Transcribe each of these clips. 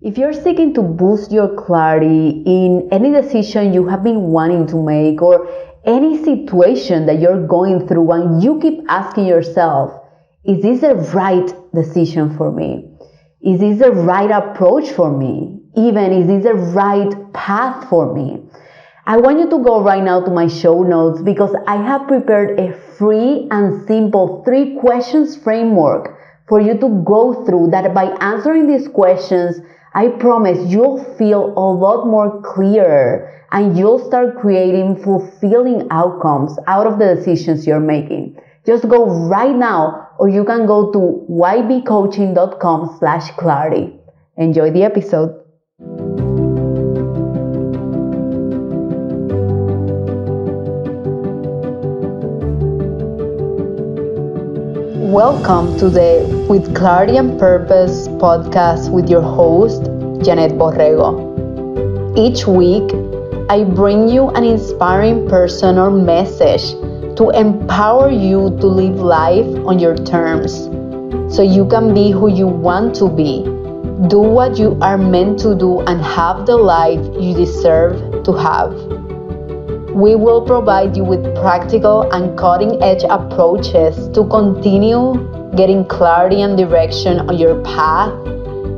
If you're seeking to boost your clarity in any decision you have been wanting to make or any situation that you're going through and you keep asking yourself, is this the right decision for me? Is this the right approach for me? Even, is this the right path for me? I want you to go right now to my show notes because I have prepared a free and simple 3 questions framework for you to go through that by answering these questions, I promise you'll feel a lot more clearer and you'll start creating fulfilling outcomes out of the decisions you're making. Just go right now, or you can go to ybcoaching.com/clarity. Enjoy the episode. Welcome to the With Clarity and Purpose podcast with your host, Janet Borrego. Each week, I bring you an inspiring person or message to empower you to live life on your terms so you can be who you want to be, do what you are meant to do, and have the life you deserve to have. We will provide you with practical and cutting-edge approaches to continue getting clarity and direction on your path,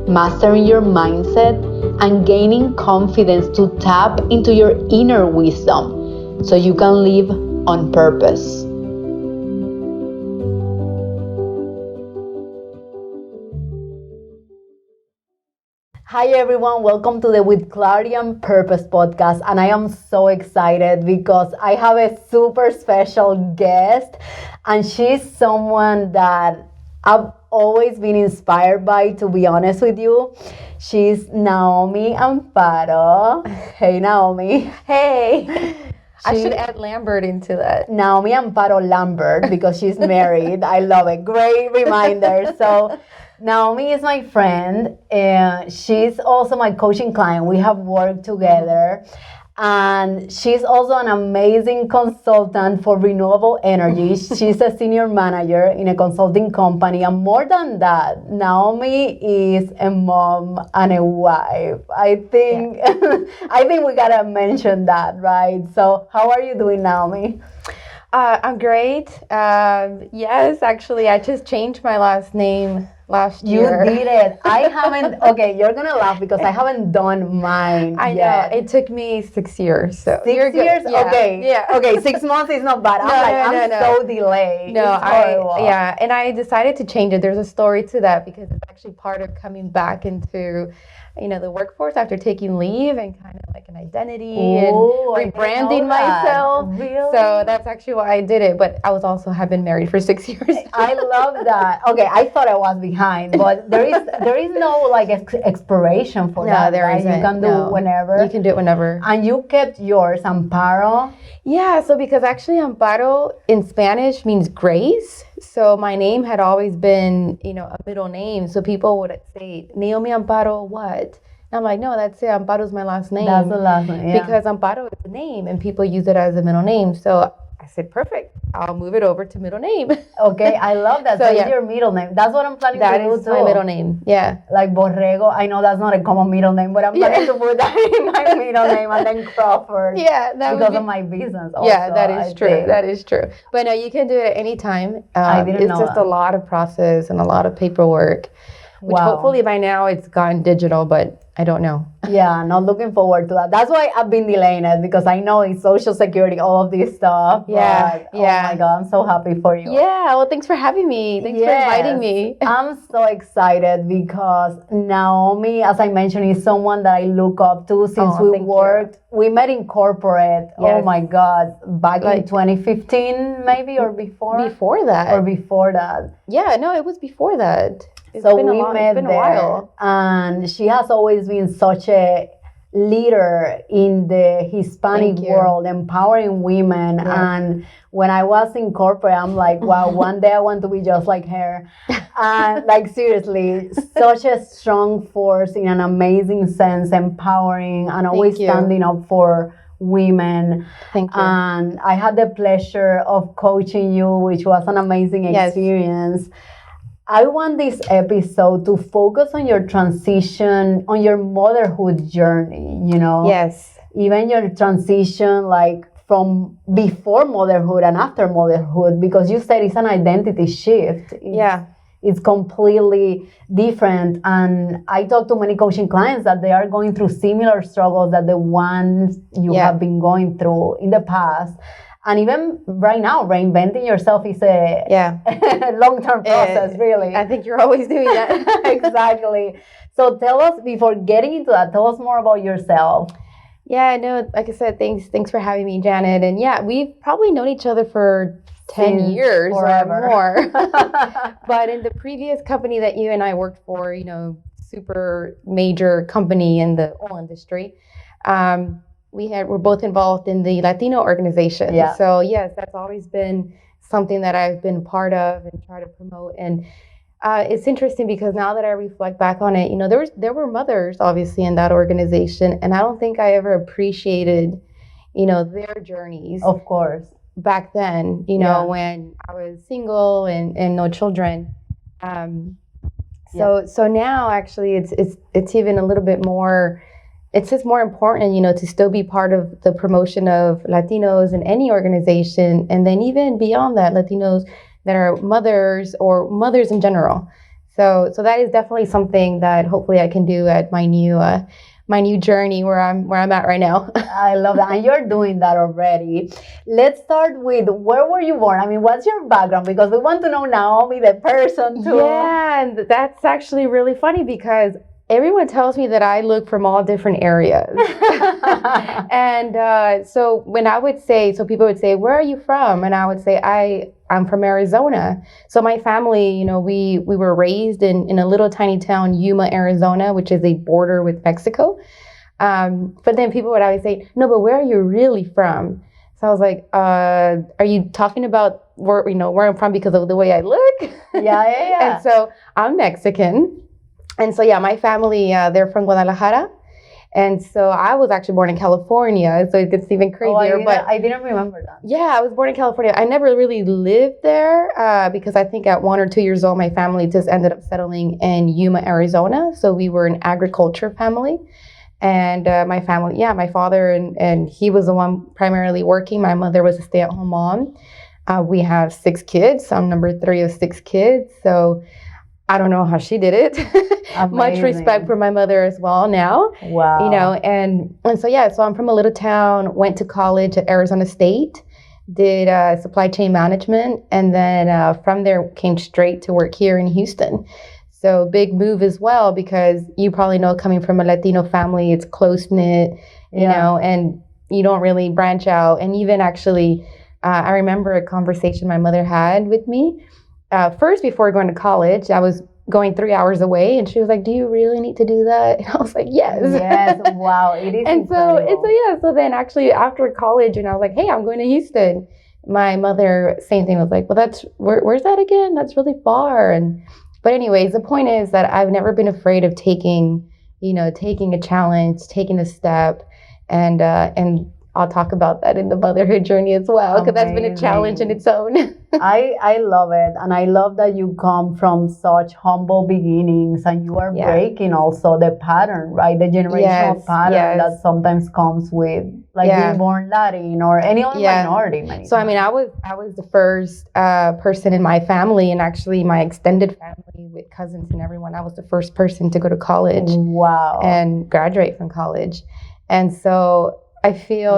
mastering your mindset, and gaining confidence to tap into your inner wisdom so you can live on purpose. Hi everyone, welcome to the With Clarity and Purpose podcast, and I am so excited because I have a super special guest, and she's someone that I've always been inspired by, to be honest with you. She's Naomi Amparo. Hey Naomi. Hey. I should add Lambert into that. Naomi Amparo Lambert, because she's married. I love it. Great reminder. So Naomi is my friend, and she's also my coaching client. We have worked together, and she's also an amazing consultant for renewable energy. She's a senior manager in a consulting company, and more than that, Naomi is a mom and a wife. I think I think we gotta mention that, right? So how are you doing, Naomi? I'm great. Yes, actually, I just changed my last name last year. You did it. I haven't. Okay, you're gonna laugh because I haven't done mine I yet. know. It took me 6 years. So 6 you're good. years? Yeah. Okay. Yeah. Okay, 6 months is not bad. I'm so delayed. No, It's horrible. and I decided to change it. There's a story to that because it's actually part of coming back into, the workforce after taking leave and kind of like an identity and rebranding myself. Really? So that's actually why I did it. But I have been married for 6 years. I love that. Okay, I thought I was behind, but there is no like expiration for that. No, there right? isn't. You can do it whenever. You can do it whenever. And you kept yours, Amparo. Yeah, so because actually Amparo in Spanish means grace. So my name had always been, a middle name. So people would say, Naomi Amparo what? And I'm like, no, that's it. Amparo's my last name. That's the last name, yeah. Because Amparo is a name and people use it as a middle name. So I said, perfect. I'll move it over to middle name. Okay, I love that. So it's your middle name. That's what I'm planning to do too. That is my middle name, yeah. Like Borrego. I know that's not a common middle name, but I'm planning to put that in my middle name and then Crawford. Yeah, because of my business also. Yeah, that is true. That is true. But no, you can do it at any time. I didn't know It's just a lot of process and a lot of paperwork, which hopefully by now it's gone digital, but I don't know. Yeah, not looking forward to that. That's why I've been delaying it, because I know it's Social Security, all of this stuff. Yeah, but, oh my God, I'm so happy for you. Yeah, well, thanks for having me. Thanks for inviting me. I'm so excited because Naomi, as I mentioned, is someone that I look up to since we worked. We met in corporate. Yes. Oh my God, back in 2015 maybe, or before? Before that. Or before that. Yeah, no, it was before that. So we met there, a while. And she has always been such a leader in the Hispanic world, empowering women. Yeah. And when I was in corporate, I'm like, wow, one day I want to be just like her. And like, seriously, such a strong force in an amazing sense, empowering and always standing up for women. Thank you. And I had the pleasure of coaching you, which was an amazing experience. I want this episode to focus on your transition, on your motherhood journey, Yes. even your transition, like from before motherhood and after motherhood, because you said it's an identity shift. It's completely different. And I talk to many coaching clients that they are going through similar struggles that the ones you have been going through in the past. And even right now, reinventing yourself is a long-term process, really. I think you're always doing that. Exactly. So tell us, before getting into that, tell us more about yourself. Yeah, no, like I said, thanks for having me, Janet. And yeah, we've probably known each other for 10 years forever. or more. But in the previous company that you and I worked for, super major company in the oil industry, we're both involved in the Latino organization. Yeah. So yes, that's always been something that I've been part of and try to promote. And it's interesting because now that I reflect back on it, there were mothers obviously in that organization, and I don't think I ever appreciated, their journeys. Of course. Back then, when I was single and no children. So now actually it's even a little bit more. It's just more important, to still be part of the promotion of Latinos in any organization, and then even beyond that, Latinos that are mothers or mothers in general. So that is definitely something that hopefully I can do at my new journey where I'm at right now. I love that, and you're doing that already. Let's start with, where were you born? I mean, what's your background? Because we want to know Naomi, the person, too. Yeah, and that's actually really funny because everyone tells me that I look from all different areas. And so when I would say, so people would say, where are you from? And I would say, I'm from Arizona. So my family, we were raised in a little tiny town, Yuma, Arizona, which is a border with Mexico. But then people would always say, no, but where are you really from? So I was like, are you talking about where I'm from because of the way I look? Yeah. And so I'm Mexican. And so, my family, they're from Guadalajara. And so I was actually born in California. So it gets even crazier. But I didn't remember that. Yeah, I was born in California. I never really lived there because I think at 1 or 2 years old, my family just ended up settling in Yuma, Arizona. So we were an agriculture family. And my family, my father, and he was the one primarily working. My mother was a stay-at-home mom. We have 6 kids. I'm number 3 of 6 kids. So I don't know how she did it. Much respect for my mother as well now. Wow. And so I'm from a little town, went to college at Arizona State, did supply chain management, and then from there came straight to work here in Houston. So big move as well, because you probably know, coming from a Latino family, it's close-knit, you know, and you don't really branch out. And even actually, I remember a conversation my mother had with me. First, before going to college, I was going 3 hours away, and she was like, do you really need to do that? And I was like, yes. Yes, wow, it is and incredible. So then actually after college, and I was like, hey, I'm going to Houston. My mother, same thing, was like, well, where's that again? That's really far. But anyways, the point is that I've never been afraid of taking a challenge, taking a step, and I'll talk about that in the motherhood journey as well, because that's been a challenge in its own. I love it. And I love that you come from such humble beginnings, and you are breaking also the pattern, right? The generational pattern that sometimes comes with being born Latin or any other minority. So, I mean, I was the first person in my family, and actually my extended family with cousins and everyone, I was the first person to go to college. Wow. And graduate from college. And so I feel,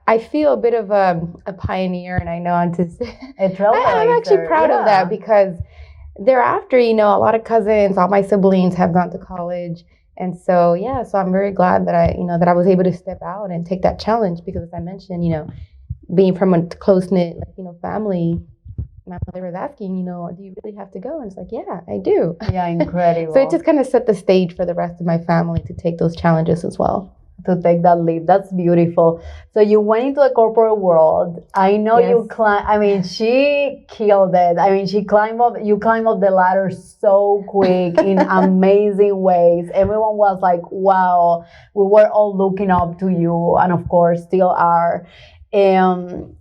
I feel a bit of a pioneer, and I know I'm actually proud of that, because thereafter, a lot of cousins, all my siblings have gone to college. And so, so I'm very glad that I was able to step out and take that challenge, because as I mentioned, being from a close-knit Latino family, my mother was asking, do you really have to go? And it's like, yeah, I do. Yeah, incredible. So it just kind of set the stage for the rest of my family to take those challenges as well. To take that leap. That's beautiful. So you went into the corporate world. I know she killed it. I mean, you climb up the ladder so quick in amazing ways. Everyone was like, wow, we were all looking up to you, and of course still are. And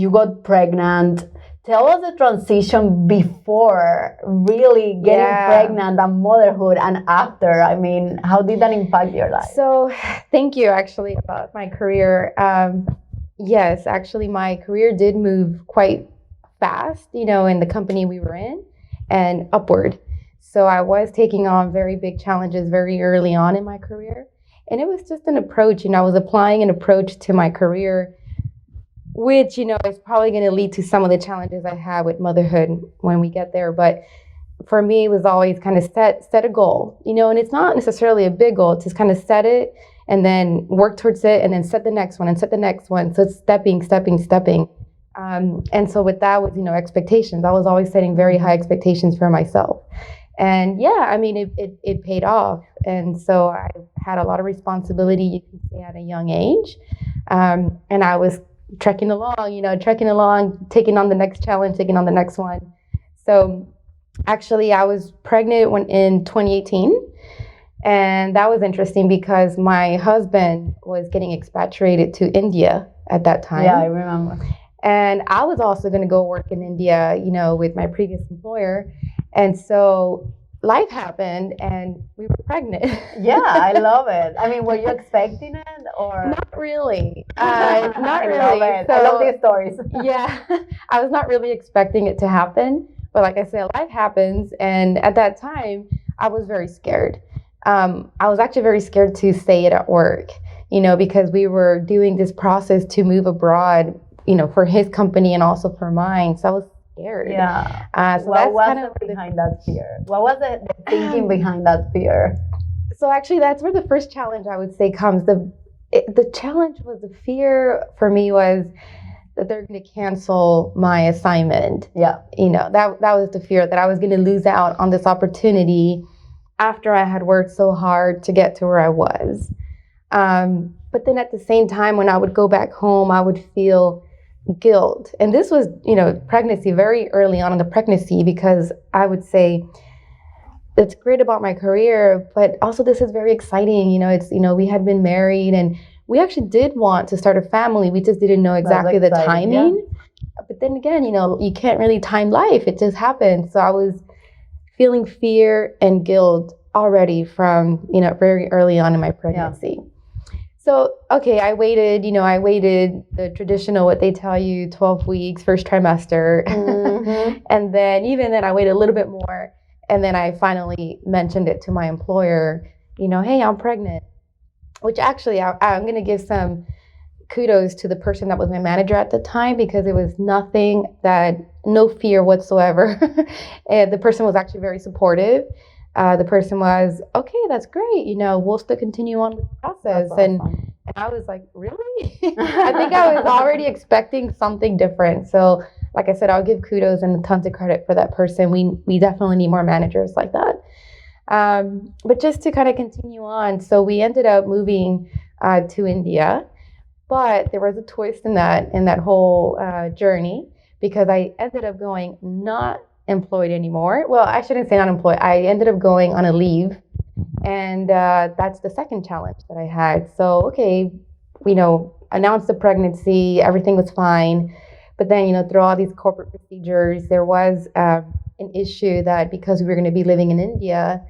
you got pregnant. Tell us the transition before really getting pregnant and motherhood, and after. I mean, how did that impact your life? So, thank you actually about my career. Yes, actually, my career did move quite fast, in the company we were in and upward. So, I was taking on very big challenges very early on in my career. And it was just an approach, I was applying an approach to my career, which, is probably going to lead to some of the challenges I have with motherhood when we get there. But for me, it was always kind of set a goal, and it's not necessarily a big goal. It's just kind of set it and then work towards it and then set the next one and set the next one. So it's stepping. And so with that was, expectations. I was always setting very high expectations for myself. And yeah, I mean, it paid off. And so I had a lot of responsibility, you can say, at a young age. And I was trekking along, taking on the next challenge, taking on the next one. So actually, I was pregnant in 2018. And that was interesting because my husband was getting expatriated to India at that time. Yeah, I remember. And I was also going to go work in India, with my previous employer. And so life happened and we were pregnant. Yeah, I love it. I mean, were you expecting it or? Not really. Not really. Love it. So, I love these stories. Yeah, I was not really expecting it to happen. But like I said, life happens. And at that time, I was very scared. I was actually very scared to say it at work, because we were doing this process to move abroad, for his company and also for mine. So I was scared. Yeah. So what was behind that fear? What was the thinking behind that fear? So actually, that's where the first challenge, I would say, comes. The challenge was, the fear for me was that they're going to cancel my assignment. Yeah. That was the fear, that I was going to lose out on this opportunity after I had worked so hard to get to where I was. But then at the same time, when I would go back home, I would feel guilt. And this was, pregnancy, very early on in the pregnancy, because I would say it's great about my career, but also this is very exciting. It's, we had been married and we actually did want to start a family. We just didn't know exactly the timing. Yeah. But then again, you can't really time life. It just happened. So I was feeling fear and guilt already from, very early on in my pregnancy. Yeah. So, okay, I waited the traditional, what they tell you, 12 weeks, first trimester. Mm-hmm. And then even then I waited a little bit more. And then I finally mentioned it to my employer, hey, I'm pregnant, which actually I'm going to give some kudos to the person that was my manager at the time, because it was no fear whatsoever. And the person was actually very supportive. The person was, okay, that's great. We'll still continue on with the process. Awesome. And I was like, really? I think I was already expecting something different. So like I said, I'll give kudos and tons of credit for that person. We definitely need more managers like that. But just to kind of continue on. So we ended up moving to India, but there was a twist in that whole journey, because I ended up going not employed anymore. Well, I shouldn't say unemployed. I ended up going on a leave. And that's the second challenge that I had. So, okay, announced the pregnancy, everything was fine. But then, through all these corporate procedures, there was an issue that because we were going to be living in India,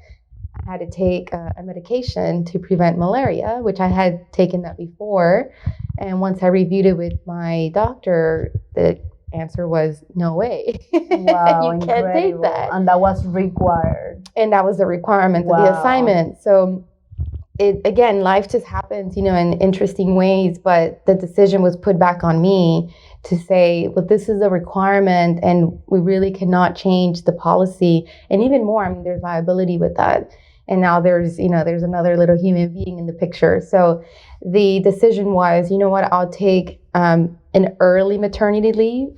I had to take a medication to prevent malaria, which I had taken that before. And once I reviewed it with my doctor, the answer was no way. Wow, you can't take that. And that was required. And that was the requirement of the assignment. So again, life just happens, in interesting ways, but the decision was put back on me to say, well, this is a requirement and we really cannot change the policy. And even more, there's liability with that. And now there's another little human being in the picture. So the decision was, I'll take an early maternity leave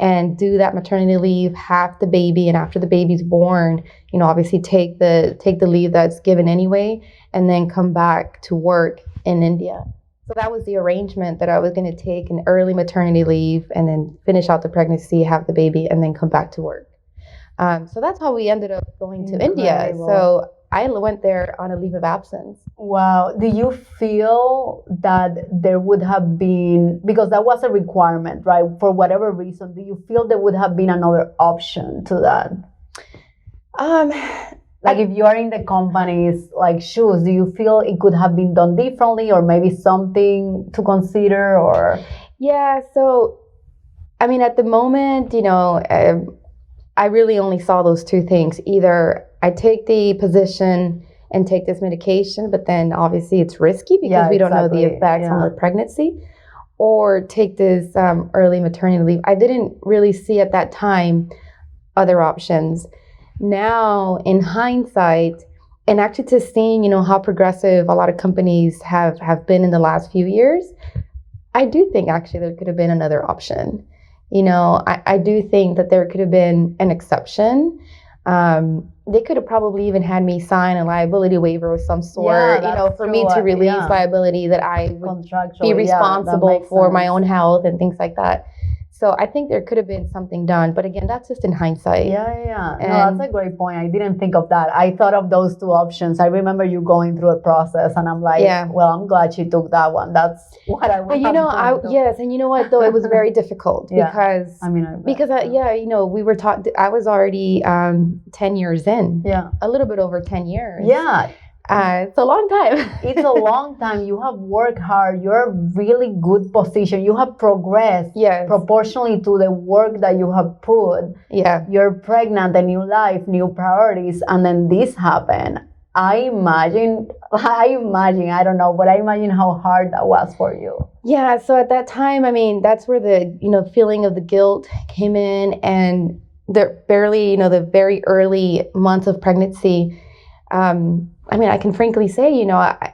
and do that maternity leave, have the baby, and after the baby's born, obviously take the leave that's given anyway, and then come back to work in India. So that was the arrangement, that I was going to take an early maternity leave and then finish out the pregnancy, have the baby, and then come back to work. So that's how we ended up going to India. So I went there on a leave of absence. Wow. Do you feel that there would have been, because that was a requirement, right? For whatever reason, do you feel there would have been another option to that? Um, Like if you're in the company's like shoes, do you feel it could have been done differently, or maybe something to consider, or? Yeah, so I mean, at the moment, I really only saw those two things. Either I take the position and take this medication, but then obviously it's risky because we don't know the effects on the pregnancy, or take this early maternity leave. I didn't really see at that time other options. Now, in hindsight, and actually to seeing, how progressive a lot of companies have been in the last few years, I do think actually there could have been another option. I do think that there could have been an exception. They could have probably even had me sign a liability waiver of some sort, for me to release liability that I would be responsible for my own health and things like that. So I think there could have been something done. But again, that's just in hindsight. Yeah. No, that's a great point. I didn't think of that. I thought of those two options. I remember you going through a process, and I'm like, well, I'm glad she took that one. That's what I would have done. Yes, and you know what, though? It was very difficult because, we were taught, I was already 10 years in. Yeah. A little bit over 10 years. Yeah. It's a long time. It's a long time. You have worked hard. You're a really good position. You have progressed proportionally to the work that you have put. Yeah. You're pregnant, a new life, new priorities, and then this happened. I imagine, I don't know, but I imagine how hard that was for you. Yeah. So at that time, I mean, that's where the, feeling of the guilt came in, and the very early months of pregnancy, I can frankly say,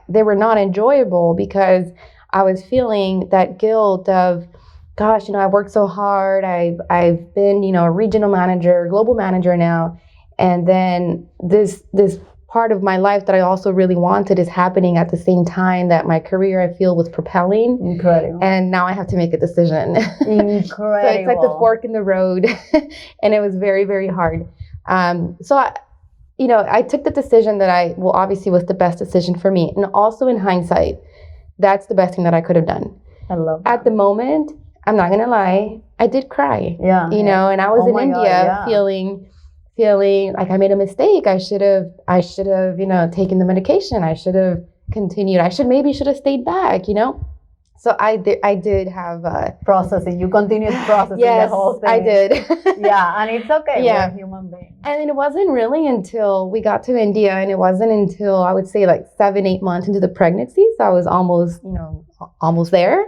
they were not enjoyable because I was feeling that guilt of, gosh, I worked so hard. I've been, a regional manager, global manager now. And then this part of my life that I also really wanted is happening at the same time that my career, I feel, was propelling. Incredible. And now I have to make a decision. Incredible. So it's like the fork in the road. And it was very, very hard. I took the decision that obviously was the best decision for me. And also in hindsight, that's the best thing that I could have done. I love that. At the moment, I'm not going to lie, I did cry. Yeah. And I was in India feeling like I made a mistake. I should have, taken the medication. I should have continued. Maybe should have stayed back, So I did have processing. You continued processing the whole thing. I did. Yeah, and it's okay. Yeah. We're human beings. And it wasn't really until we got to India, and it wasn't until I would say like 7-8 months into the pregnancy, so I was almost there,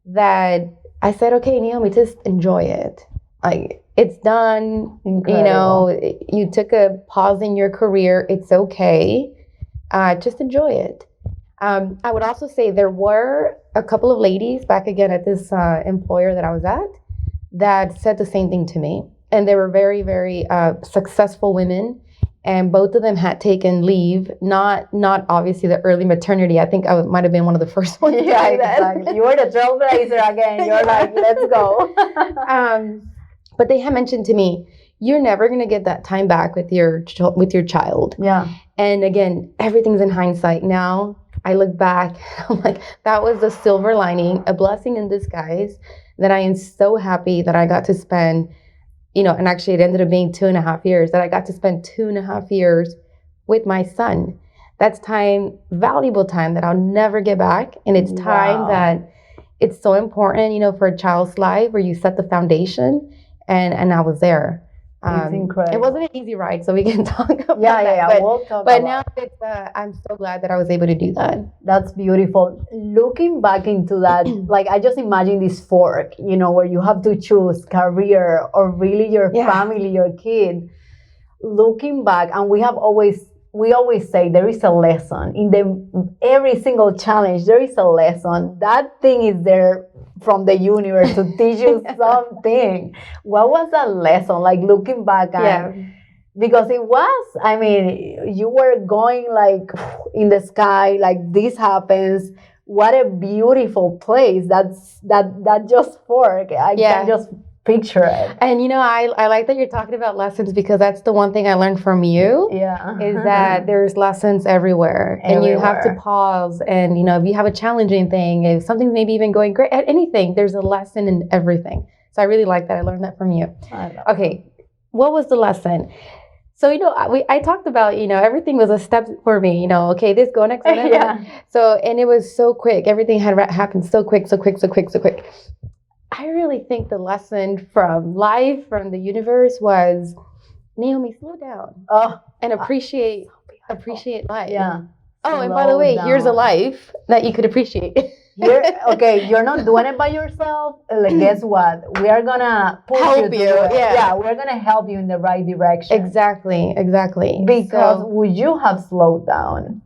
that I said, okay, Naomi, just enjoy it. Like, it's done. Incredible. You took a pause in your career. It's okay. Just enjoy it. I would also say there were a couple of ladies back again at this employer that I was at that said the same thing to me. And they were very, very successful women. And both of them had taken leave, not obviously the early maternity. I think I might have been one of the first ones. Yeah, exactly. You were the trailblazer again. You're like, let's go. But they had mentioned to me, you're never going to get that time back with your child. Yeah. And again, everything's in hindsight now. I look back, I'm like, that was the silver lining, a blessing in disguise, that I am so happy that I got to spend, and actually it ended up being 2.5 years, that I got to spend 2.5 years with my son. That's time, valuable time that I'll never get back. And it's time that it's so important, for a child's life where you set the foundation. And I was there. It's incredible. It wasn't an easy ride, so we can talk about that. Yeah. We'll talk but about now I'm so glad that I was able to do that. That's beautiful. Looking back into that, like I just imagine this fork, where you have to choose career or really your family, your kid. Looking back, and we always say there is a lesson in every single challenge. There is a lesson. That thing is there from the universe to teach you something. What was that lesson? Like looking back because it was, you were going like in the sky, like this happens. What a beautiful place. That just fork. I can just picture it. And I like that you're talking about lessons, because that's the one thing I learned from you. Yeah. Is that there's lessons everywhere. And you have to pause. And if you have a challenging thing, if something's maybe even going great at anything, there's a lesson in everything. So I really like that. I learned that from you. Okay, what was the lesson? So I talked about everything was a step for me. Okay, this go next. Yeah. So, and it was so quick. Everything had happened so quick. I really think the lesson from life, from the universe, was, Naomi, slow down. And appreciate life. Yeah. Oh, and by the way, here's a life that you could appreciate. You're not doing it by yourself. Like, guess what? We are gonna help you. Yeah, we're gonna help you in the right direction. Exactly. Because would you have slowed down?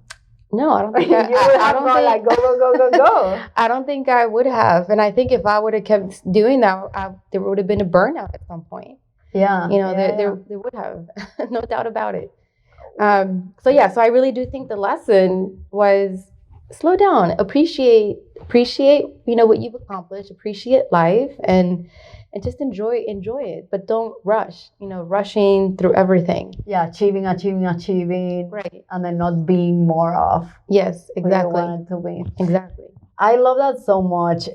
No, I don't think you would have gone like go. I don't think I would have, and I think if I would have kept doing that, there would have been a burnout at some point. Yeah, there would have, no doubt about it. So I really do think the lesson was slow down, appreciate what you've accomplished, appreciate life, and just enjoy it, but don't rush. Rushing through everything. Yeah, achieving, right, and then not being more of. Yes, exactly. Who you wanted to be. Exactly. I love that so much.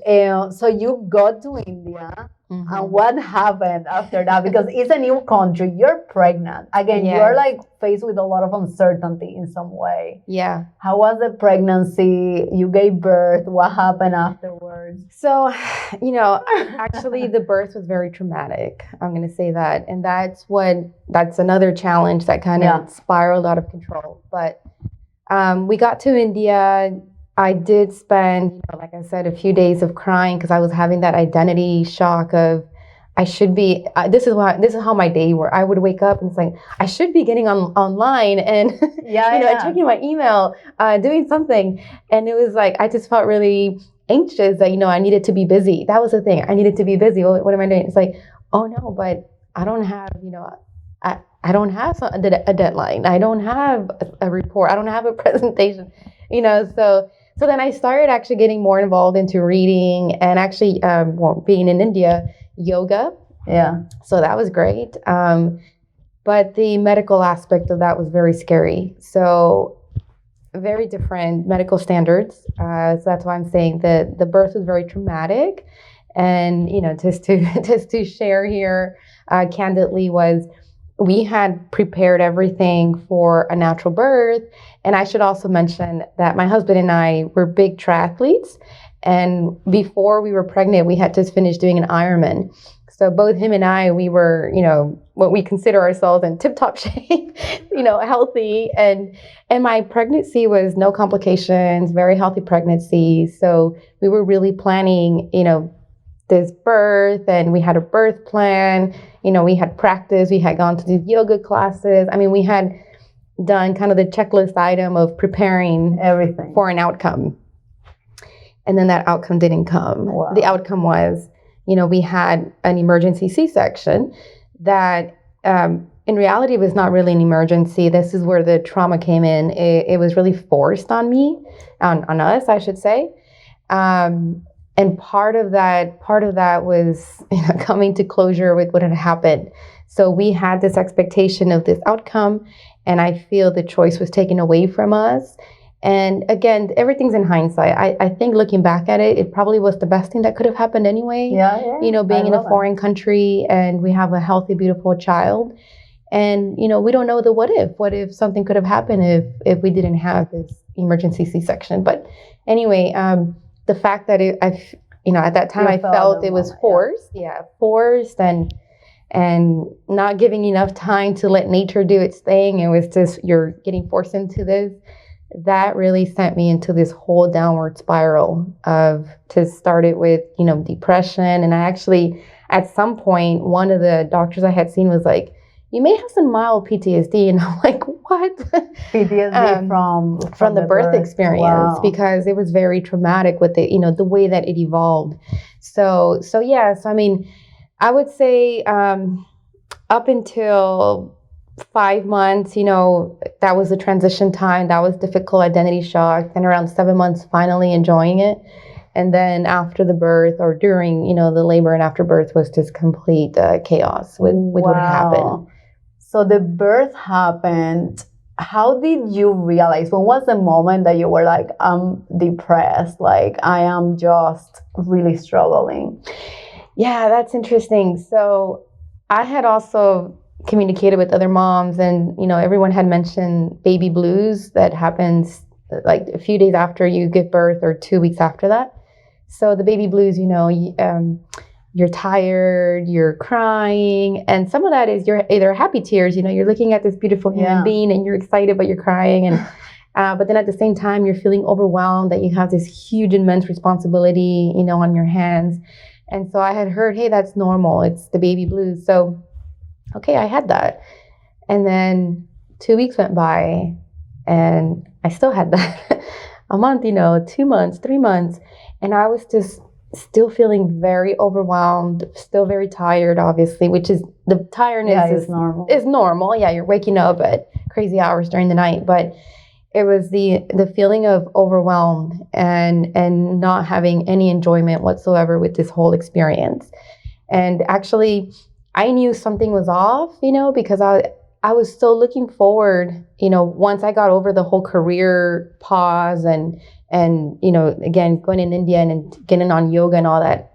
So you got to India, and what happened after that? Because it's a new country. You're pregnant. Again, Yes. you're like faced with a lot of uncertainty in some way. Yeah. How was the pregnancy? You gave birth. What happened afterwards? So, actually the birth was very traumatic. I'm going to say that. And that's another challenge that kind of spiraled out of control. But we got to India. I did spend, like I said, a few days of crying because I was having that identity shock of, I should be, this is how my day were. I would wake up and it's like, I should be getting online and, checking my email, doing something. And it was like, I just felt really anxious that, I needed to be busy. That was the thing. I needed to be busy. What am I doing? It's like, oh no, but I don't have, I don't have a deadline. I don't have a report. I don't have a presentation, So then I started actually getting more involved into reading and actually, being in India, yoga. Yeah. So that was great. But the medical aspect of that was very scary. So very different medical standards. So that's why I'm saying that the birth was very traumatic. And, just to share here candidly was, we had prepared everything for a natural birth. And I should also mention that my husband and I were big triathletes. And before we were pregnant, we had just finished doing an Ironman. So both him and I, we were, what we consider ourselves in tip-top shape, healthy. And my pregnancy was no complications, very healthy pregnancy. So we were really planning, this birth, and we had a birth plan. We had practice. We had gone to do yoga classes. I mean, we had done kind of the checklist item of preparing everything for an outcome. And then that outcome didn't come. Wow. The outcome was, we had an emergency C-section that in reality was not really an emergency. This is where the trauma came in. It was really forced on me, on us, I should say. And part of that was coming to closure with what had happened. So we had this expectation of this outcome, and I feel the choice was taken away from us. And again, everything's in hindsight. I think looking back at it, it probably was the best thing that could have happened anyway. Yeah. Being in a foreign country, and we have a healthy, beautiful child. And, we don't know the what if. What if something could have happened if we didn't have this emergency C-section? But anyway, the fact that at that time I felt it was forced. Yeah, forced and not giving enough time to let nature do its thing. It was just, you're getting forced into this. That really sent me into this whole downward spiral to start it with, depression. And I actually, at some point, one of the doctors I had seen was like, you may have some mild PTSD. And I'm like, what? PTSD from the birth experience. Wow. Because it was very traumatic with the way that it evolved. So I mean, I would say up until 5 months, that was the transition time. That was difficult, identity shock. Then around 7 months, finally enjoying it. And then after the birth or during, the labor and after birth was just complete chaos with what had happened. So the birth happened. How did you realize? When was the moment that you were like, I'm depressed, like I am just really struggling? Yeah, that's interesting. So I had also communicated with other moms, and everyone had mentioned baby blues that happens like a few days after you give birth or 2 weeks after that. So the baby blues, you're tired, you're crying, and some of that is you're either happy tears, you're looking at this beautiful human being and you're excited but you're crying, and but then at the same time you're feeling overwhelmed that you have this huge immense responsibility on your hands. And so I had heard, hey, that's normal, it's the baby blues. So okay, I had that, and then 2 weeks went by and I still had that. A month, 2 months, 3 months, and I was just still feeling very overwhelmed, still very tired, obviously, which is the tiredness is normal. Is normal. Yeah, you're waking up at crazy hours during the night, but it was the feeling of overwhelmed and not having any enjoyment whatsoever with this whole experience. And actually, I knew something was off, because I was still looking forward, once I got over the whole career pause and again, going in India and getting on yoga and all that,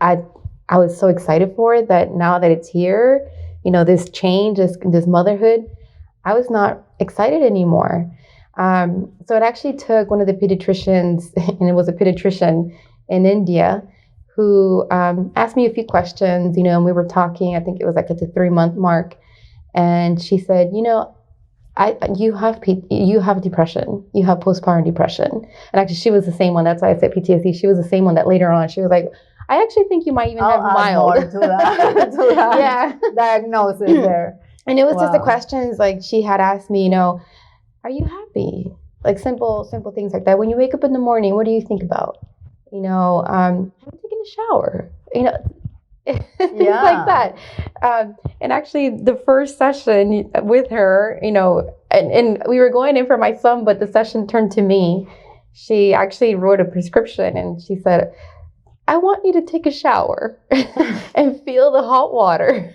I was so excited for it that now that it's here, this change, this motherhood, I was not excited anymore. So it actually took one of the pediatricians, and it was a pediatrician in India, who asked me a few questions, and we were talking, I think it was like at the 3-month mark. And she said, you have depression. You have postpartum depression. And actually, she was the same one. That's why I said PTSD. She was the same one that later on, she was like, I actually think you might even have mild. More to that yeah. diagnosis there. And it was just the questions like she had asked me, are you happy? Like simple things like that. When you wake up in the morning, what do you think about? I'm taking a shower. Things like that. And actually the first session with her, and we were going in for my son, but the session turned to me. She actually wrote a prescription and she said, I want you to take a shower and feel the hot water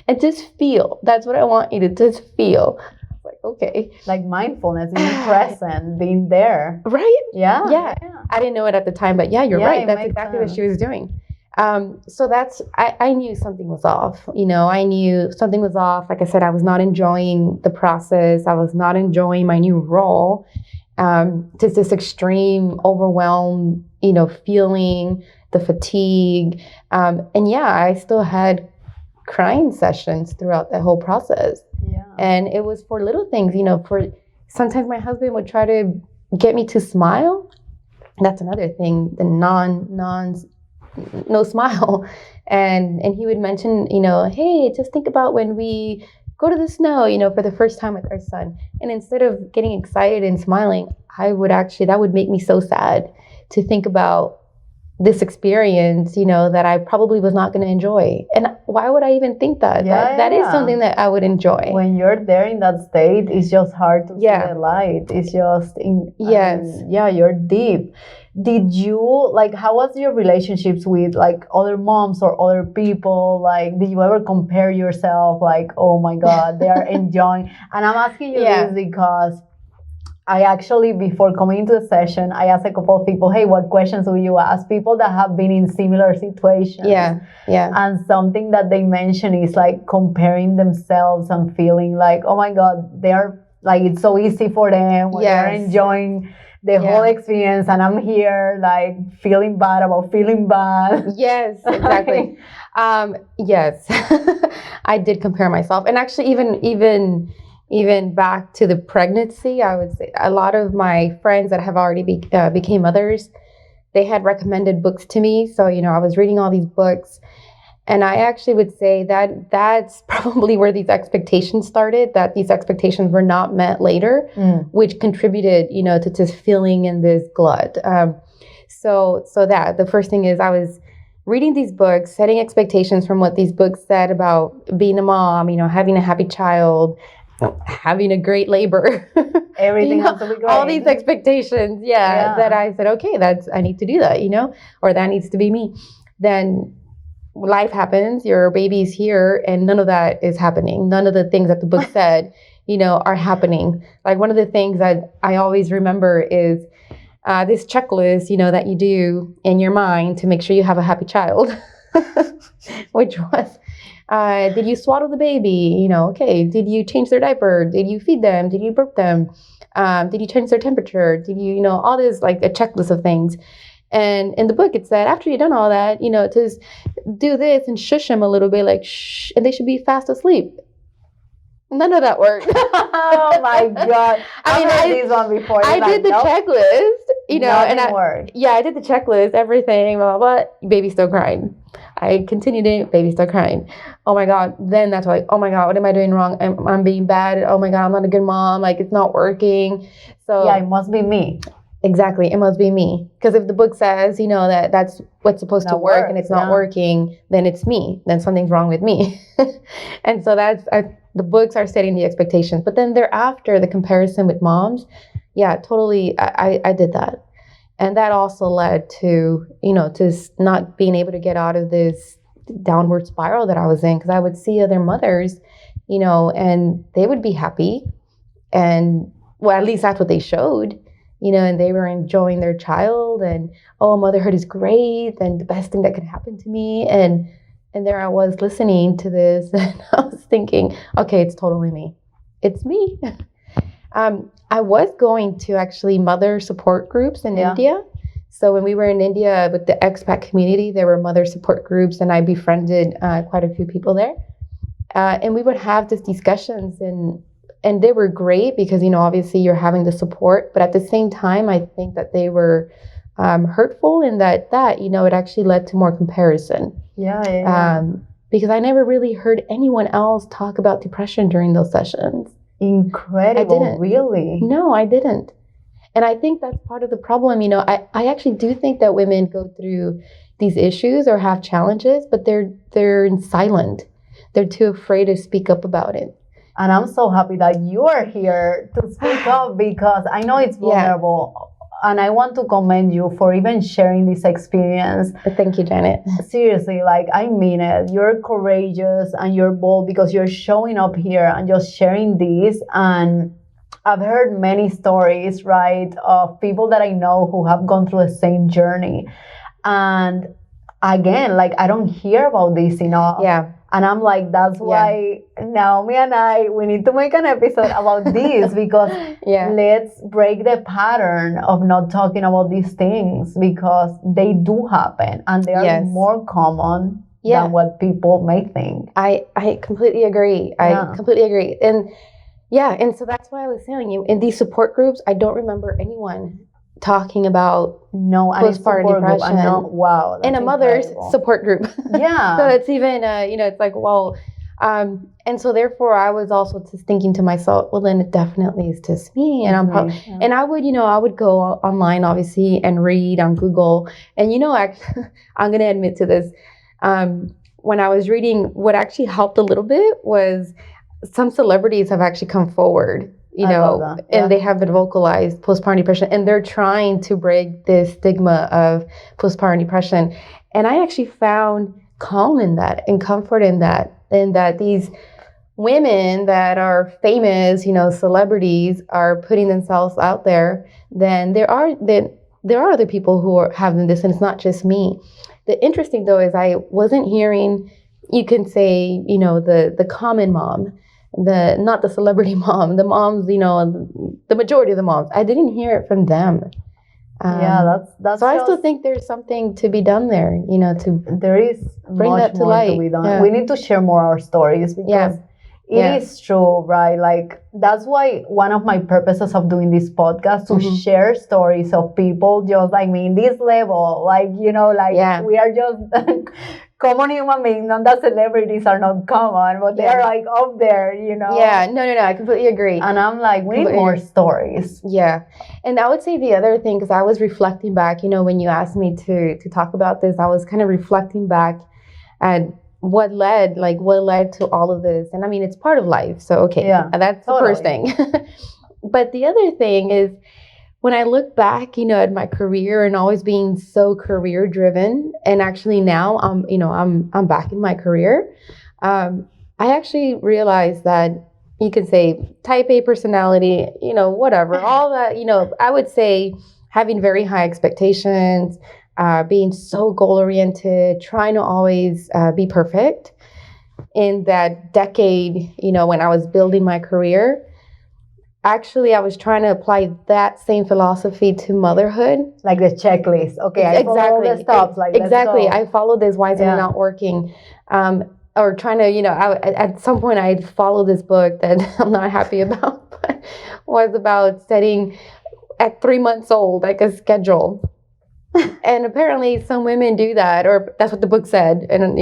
and just feel. That's what I want you to just feel. Like, okay. Like mindfulness, being present, being there. Right? Yeah. I didn't know it at the time, but you're right. That's exactly what she was doing. So I knew something was off. I knew something was off. Like I said, I was not enjoying the process. I was not enjoying my new role. Just this extreme overwhelm, feeling, the fatigue. And I still had crying sessions throughout the whole process. Yeah. And it was for little things, for sometimes my husband would try to get me to smile. That's another thing, the no smile. And he would mention, hey, just think about when we go to the snow, for the first time with our son. And instead of getting excited and smiling, that would make me so sad to think about this experience, that I probably was not going to enjoy. And why would I even think that? That is something that I would enjoy. When you're there in that state, it's just hard to see the light. It's just, you're deep. Did you, how was your relationships with, other moms or other people? Did you ever compare yourself, oh my God, they are enjoying? And I'm asking you this because I actually, before coming into the session, I asked a couple of people, hey, what questions will you ask people that have been in similar situations? Yeah. And something that they mention is comparing themselves and feeling oh my God, they are it's so easy for them when they're enjoying the whole experience, and I'm here feeling bad about feeling bad. Yes, exactly. Yes, I did compare myself, and actually even back to the pregnancy, I would say a lot of my friends that have already became mothers, they had recommended books to me. So, I was reading all these books, and I actually would say that that's probably where these expectations started, that these expectations were not met later, which contributed, to just feeling in this glut. So that the first thing is I was reading these books, setting expectations from what these books said about being a mom, having a happy child, having a great labor. Everything has to be great. All these expectations, that I said, okay, I need to do that, or that needs to be me. Then life happens, your baby's here, and none of that is happening. None of the things that the book said, are happening. Like one of the things that I always remember is this checklist, that you do in your mind to make sure you have a happy child, which was, did you swaddle the baby? Okay. Did you change their diaper? Did you feed them? Did you burp them? Did you change their temperature? Did you, all this, like a checklist of things. And in the book, it said, after you've done all that, to do this and shush them a little bit, like, shh, and they should be fast asleep. None of that worked. Oh my God. I heard this one before. I did the checklist, Nothing worked. Yeah, I did the checklist, everything, blah, blah, blah. Baby still crying. I continued it, baby still crying. Oh my God. Then that's like, oh my God, what am I doing wrong? I'm being bad. Oh my God, I'm not a good mom. Like, it's not working. So yeah, it must be me. Exactly. It must be me. Because if the book says, that's what's supposed to work and it's not working, then it's me. Then something's wrong with me. And so the books are setting the expectations. But then thereafter, the comparison with moms, totally, I did that. And that also led to, to not being able to get out of this downward spiral that I was in. Because I would see other mothers, and they would be happy. And, well, at least that's what they showed. And they were enjoying their child and, oh, motherhood is great and the best thing that could happen to me. And there I was listening to this and I was thinking, okay, it's totally me. It's me. I was going to actually mother support groups in India. So when we were in India with the expat community, there were mother support groups and I befriended quite a few people there. And we would have these discussions and they were great because, obviously you're having the support, but at the same time, I think that they were hurtful in that, it actually led to more comparison. Yeah. Because I never really heard anyone else talk about depression during those sessions. Incredible. I didn't. Really? No, I didn't. And I think that's part of the problem. I actually do think that women go through these issues or have challenges, but they're silent. They're too afraid to speak up about it. And I'm so happy that you are here to speak up because I know it's vulnerable. And I want to commend you for even sharing this experience. Thank you, Janet. Seriously, I mean it. You're courageous and you're bold because you're showing up here and just sharing this. And I've heard many stories, right, of people that I know who have gone through the same journey. And again, I don't hear about this enough. Yeah. And I'm like, that's why Naomi and we need to make an episode about this because let's break the pattern of not talking about these things because they do happen and they are more common than what people may think. I completely agree. I completely agree. And so that's why I was telling you, in these support groups, I don't remember anyone talking about postpartum depression. Wow. In a mother's support group. Yeah. So it's even, it's like, well, and so therefore I was also just thinking to myself, well, then it definitely is just me. And and I would go online, obviously, and read on Google. And, actually, I'm going to admit to this. When I was reading, what actually helped a little bit was some celebrities have actually come forward. And they have been vocalized postpartum depression, and they're trying to break this stigma of postpartum depression. And I actually found calm in that and comfort in that these women that are famous, celebrities are putting themselves out there. Then there are other people who are having this, and it's not just me. The interesting though is I wasn't hearing, you can say, the common mom. Not the celebrity mom, the moms, the majority of the moms. I didn't hear it from them. That's. So I still think there's something to be done there. There is bring much that to more light. To be done. Yeah. We need to share more our stories because it is true, right? That's why one of my purposes of doing this podcast to share stories of people just like me in this level, we are just. Common human beings, not that celebrities are not common, but they're up there, Yeah, no, I completely agree. And I'm like, we need more stories. Yeah. And I would say the other thing, because I was reflecting back, when you asked me to talk about this, I was kind of reflecting back at what led to all of this. And I mean, it's part of life. So, okay, that's the first thing. But the other thing is, when I look back, at my career and always being so career driven, and actually now I'm back in my career. I actually realized that you could say type A personality, whatever, all that, I would say having very high expectations, being so goal oriented, trying to always be perfect. In that decade, when I was building my career, actually, I was trying to apply that same philosophy to motherhood. Like the checklist. Okay, I follow all the stops. Like, exactly. I followed this. Why is it not working? Or trying to, at some point I'd follow this book that I'm not happy about, but was about setting at 3 months old, like a schedule. And apparently some women do that, or that's what the book said. And,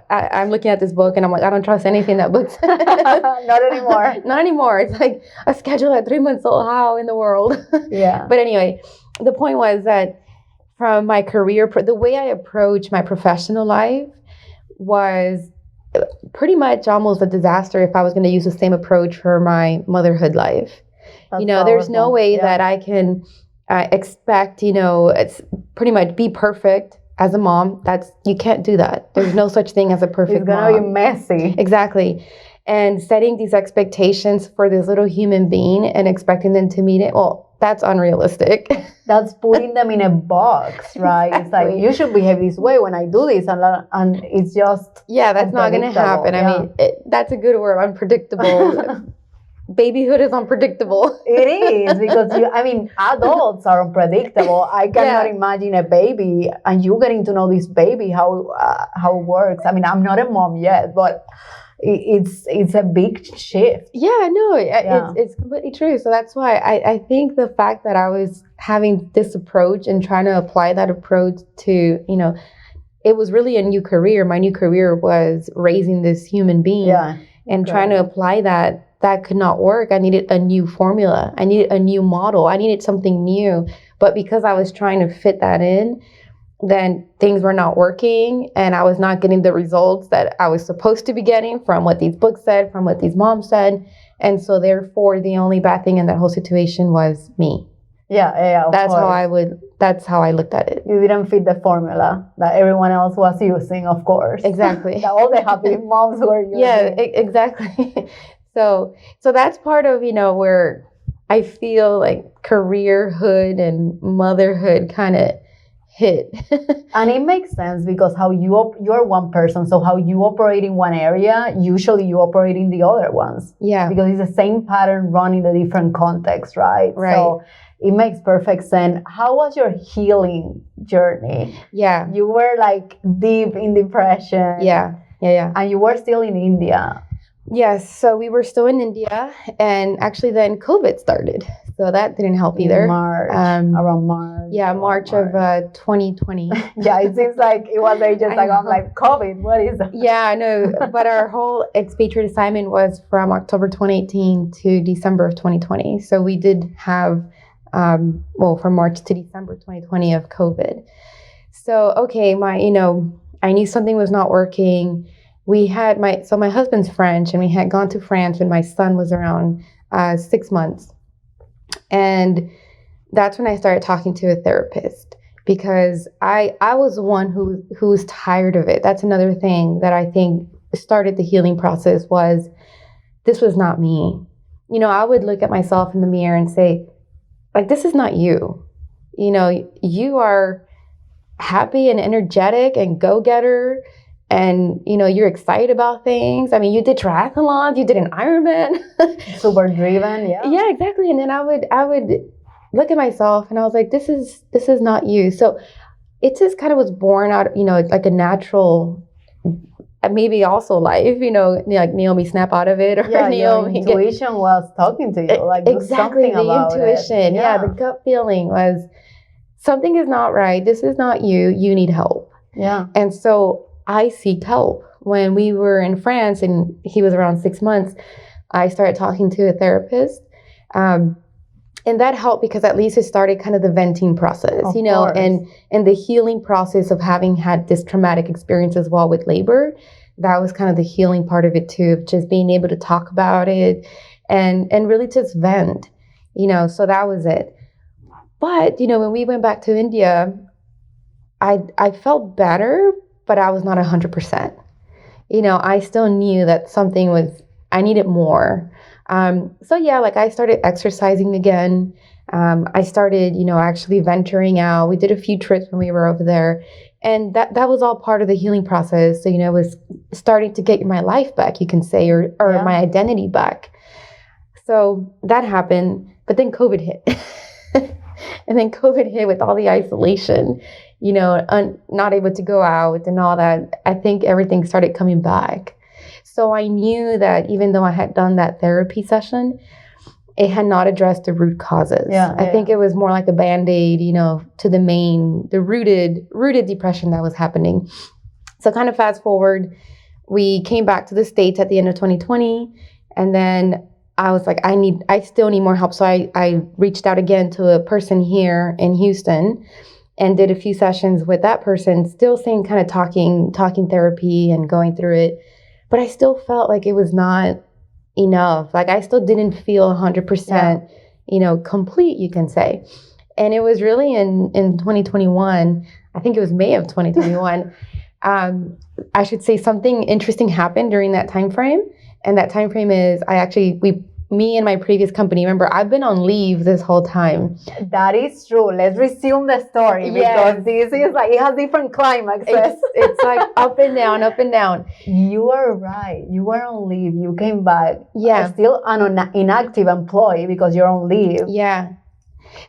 I'm looking at this book and I'm like, I don't trust anything that book says. Not anymore. Not anymore. It's like a schedule at 3 months old. How in the world? Yeah. But anyway, the point was that from my career, the way I approached my professional life was pretty much almost a disaster if I was going to use the same approach for my motherhood life. That's there's no way that I can expect, it's pretty much be perfect as a mom. You can't do that. There's no such thing as a perfect mom. It's going to be messy. Exactly. And setting these expectations for this little human being and expecting them to meet it, well, that's unrealistic. That's putting them in a box, right? Exactly. It's like, you should behave this way when I do this. And it's just... Yeah, that's not going to happen. Yeah. I mean, that's a good word, unpredictable. Babyhood is unpredictable. It is, because adults are unpredictable. I cannot imagine a baby and you getting to know this baby, how it works. I mean, I'm not a mom yet, but it's a big shift. Yeah, no, it's completely true. So that's why I think the fact that I was having this approach and trying to apply that approach to, it was really a new career. My new career was raising this human being and trying to apply that could not work. I needed a new formula. I needed a new model. I needed something new. But because I was trying to fit that in, then things were not working and I was not getting the results that I was supposed to be getting from what these books said, from what these moms said. And so therefore, the only bad thing in that whole situation was me. Yeah. That's how I looked at it. You didn't fit the formula that everyone else was using, of course. Exactly. That all the happy moms were using. Yeah, exactly. So that's part of, where I feel like careerhood and motherhood kind of hit. And it makes sense because how you're one person, so how you operate in one area, usually you operate in the other ones. Yeah. Because it's the same pattern run in a different context, right? Right. So it makes perfect sense. How was your healing journey? Yeah. You were like deep in depression. Yeah. And you were still in India. Yes, so we were still in India, and actually then COVID started, so that didn't help either. Around March. Yeah, March of 2020. Yeah, it seems like it was ages ago. I'm like, COVID, what is that? Yeah, I know, but our whole expatriate assignment was from October 2018 to December of 2020. So we did have, from March to December 2020 of COVID. So, okay, I knew something was not working. We had my husband's French, and we had gone to France when my son was around 6 months. And that's when I started talking to a therapist, because I was the one who was tired of it. That's another thing that I think started the healing process, was this was not me. I would look at myself in the mirror and say, like, this is not you. You are happy and energetic and go-getter. And, you're excited about things. I mean, you did triathlons, you did an Ironman. Super driven, yeah. Yeah, exactly. And then I would look at myself and I was like, this is not you. So it just kind of was born out, like a natural, maybe also life, like Naomi, snap out of it. Or Naomi, your intuition was talking to you. Like, exactly, the intuition. Yeah, the gut feeling was, something is not right. This is not you. You need help. Yeah. And so I seek help. When we were in France and he was around 6 months, I started talking to a therapist. And that helped because at least it started kind of the venting process, and the healing process of having had this traumatic experience as well with labor. that was kind of the healing part of it too, just being able to talk about it and really just vent, so that was it. But, when we went back to India, I felt better, but I was not 100%. I still knew that I needed more. So yeah, like I started exercising again. I started, actually venturing out. We did a few trips when we were over there. And that was all part of the healing process. So, it was starting to get my life back, you can say, or my identity back. So that happened. But then COVID hit. And then COVID hit with all the isolation, not able to go out and all that. I think everything started coming back. So I knew that even though I had done that therapy session, it had not addressed the root causes. I think it was more like a Band-Aid, to the rooted depression that was happening. So kind of fast forward, we came back to the States at the end of 2020. And then I was like, I still need more help. So I reached out again to a person here in Houston and did a few sessions with that person, still saying kind of talking therapy and going through it. But I still felt like it was not enough. Like I still didn't feel 100%, complete, you can say. And it was really in 2021, I think it was May of 2021, I should say something interesting happened during that time frame. And that time frame is me and my previous company, remember, I've been on leave this whole time. That is true. Let's resume the story because this is like, it has different climaxes. It's like up and down, up and down. You are right. You were on leave. You came back. Yeah. Still an inactive employee because you're on leave. Yeah.